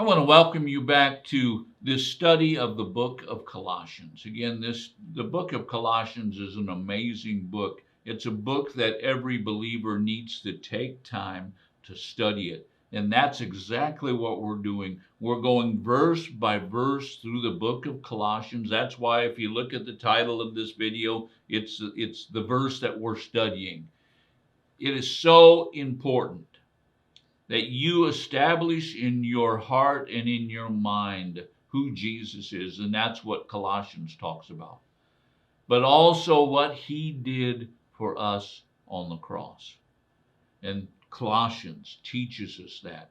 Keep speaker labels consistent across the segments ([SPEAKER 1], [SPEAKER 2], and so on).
[SPEAKER 1] want to welcome you back to this study of the book of Colossians. Again, the book of Colossians is an amazing book. It's a book that every believer needs to take time to study it. And that's exactly what we're doing. We're going verse by verse through the book of Colossians. That's why if you look at the title of this video, it's the verse that we're studying. It is so important that you establish in your heart and in your mind who Jesus is. And that's what Colossians talks about. But also what he did for us on the cross. And Colossians teaches us that.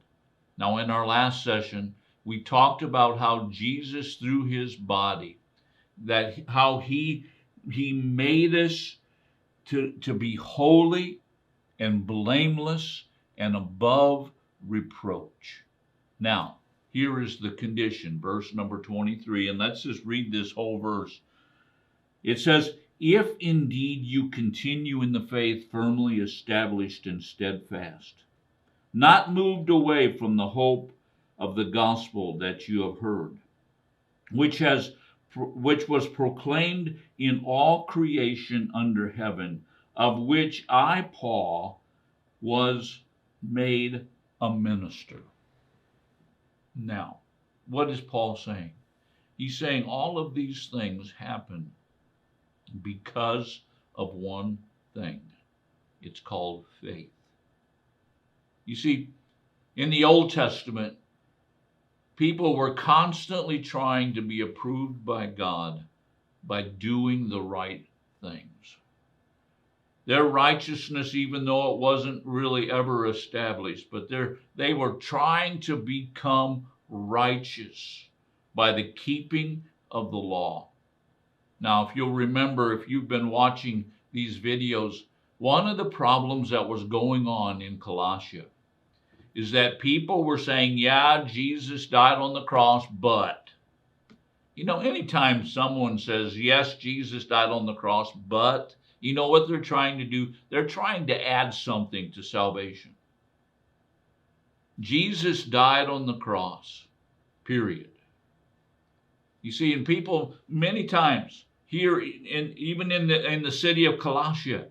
[SPEAKER 1] Now, in our last session, we talked about how Jesus, through his body, how he made us to be holy and blameless and above reproach. Now, here is the condition, verse number 23, and let's just read this whole verse. It says, "If indeed you continue in the faith firmly established and steadfast, not moved away from the hope of the gospel that you have heard, which was proclaimed in all creation under heaven, of which I, Paul, was made a minister." Now, what is Paul saying? He's saying all of these things happen because of one thing. It's called faith. You see, in the Old Testament, people were constantly trying to be approved by God by doing the right things. Their righteousness, even though it wasn't really ever established, but they were trying to become righteous by the keeping of the law. Now, if you'll remember, if you've been watching these videos, one of the problems that was going on in Colossia is that people were saying, yeah, Jesus died on the cross, but, anytime someone says, yes, Jesus died on the cross, but, you know what they're trying to do? They're trying to add something to salvation. Jesus died on the cross, period. You see, and people many times here, even in the city of Colossia,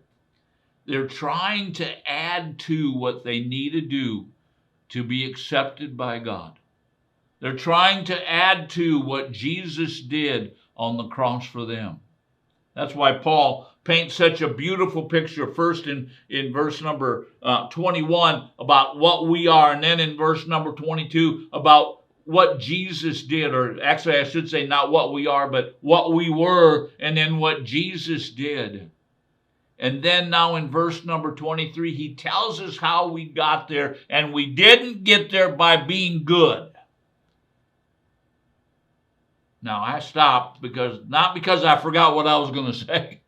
[SPEAKER 1] they're trying to add to what they need to do to be accepted by God. They're trying to add to what Jesus did on the cross for them. That's why Paul paints such a beautiful picture first in verse number 21 about what we are, and then in verse number 22 about what Jesus did, or actually I should say not what we are, but what we were, and then what Jesus did. And then now in verse number 23, he tells us how we got there, and we didn't get there by being good. Now, I stopped not because I forgot what I was going to say.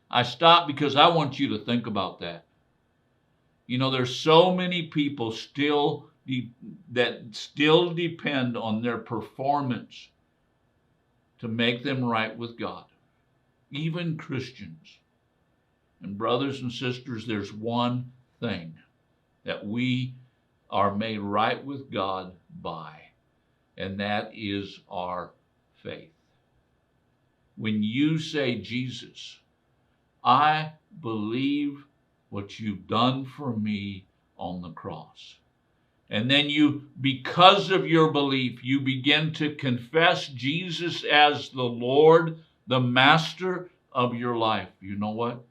[SPEAKER 1] I stopped because I want you to think about that. There's so many people that still depend on their performance to make them right with God. Even Christians. And brothers and sisters, there's one thing that we are made right with God by, and that is our faith. When you say, Jesus, I believe what you've done for me on the cross. And then because of your belief, you begin to confess Jesus as the Lord, the master of your life. You know what?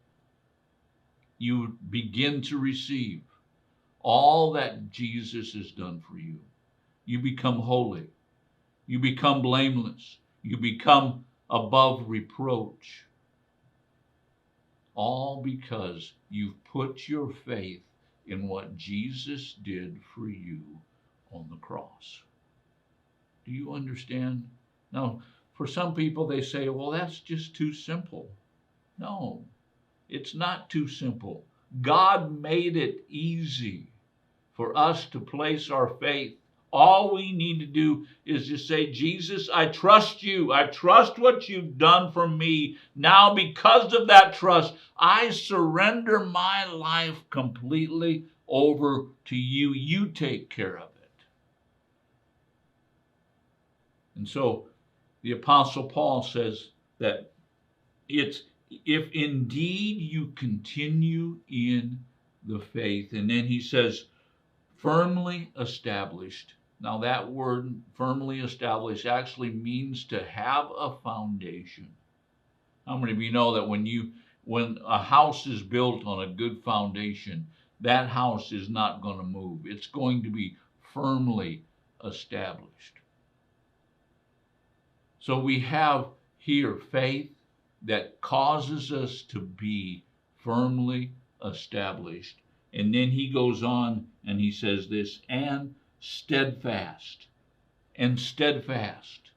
[SPEAKER 1] You begin to receive all that Jesus has done for you. You become holy. You become blameless. You become above reproach. All because you've put your faith in what Jesus did for you on the cross. Do you understand? Now, for some people, they say, well, that's just too simple. No, it's not too simple. God made it easy for us to place our faith. All we need to do is just say, Jesus, I trust you. I trust what you've done for me. Now, because of that trust, I surrender my life completely over to you. You take care of it. And so the Apostle Paul says that it's if indeed you continue in the faith. And then he says, firmly established. Now that word firmly established actually means to have a foundation. How many of you know that when a house is built on a good foundation, that house is not going to move. It's going to be firmly established. So we have here faith that causes us to be firmly established. And then he goes on and he says this, and steadfast. And steadfast.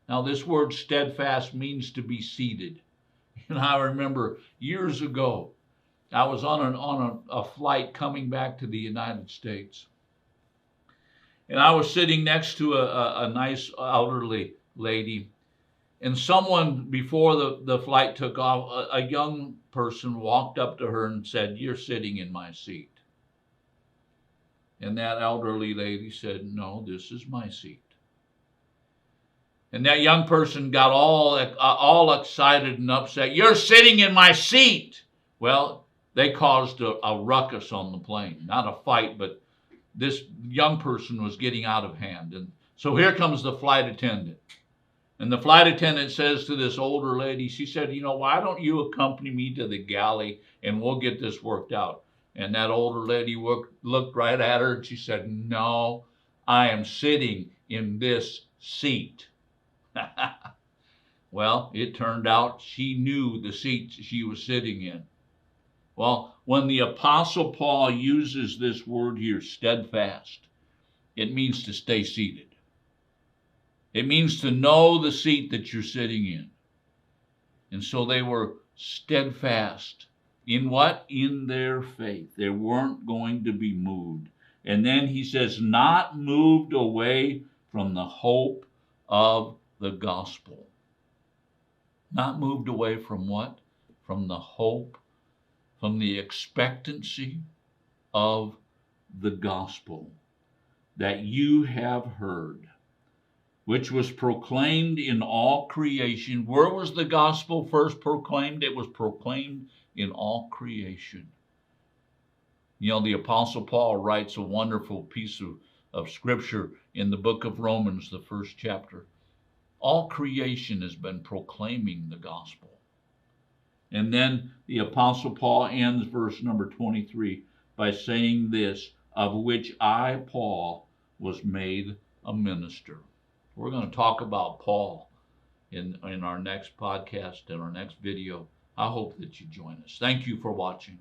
[SPEAKER 1] Now this word steadfast means to be seated. And I remember years ago, I was on a flight coming back to the United States. And I was sitting next to a nice elderly lady. And someone, before the flight took off, a young person walked up to her and said, "You're sitting in my seat." And that elderly lady said, "No, this is my seat." And that young person got all excited and upset. "You're sitting in my seat." Well, they caused a ruckus on the plane. Not a fight, but this young person was getting out of hand. And so here comes the flight attendant. And the flight attendant says to this older lady, she said, "Why don't you accompany me to the galley and we'll get this worked out?" And that older lady looked right at her and she said, "No, I am sitting in this seat." Well, it turned out she knew the seat she was sitting in. Well, when the Apostle Paul uses this word here, steadfast, it means to stay seated. It means to know the seat that you're sitting in. And so they were steadfast. In what? In their faith. They weren't going to be moved. And then he says, not moved away from the hope of the gospel. Not moved away from what? From the hope, from the expectancy of the gospel that you have heard, which was proclaimed in all creation. Where was the gospel first proclaimed? It was proclaimed in all creation. The Apostle Paul writes a wonderful piece of scripture in the book of Romans, the first chapter. All creation has been proclaiming the gospel. And then the Apostle Paul ends verse number 23 by saying this, of which I, Paul, was made a minister. We're going to talk about Paul in our next podcast, in our next video. I hope that you join us. Thank you for watching.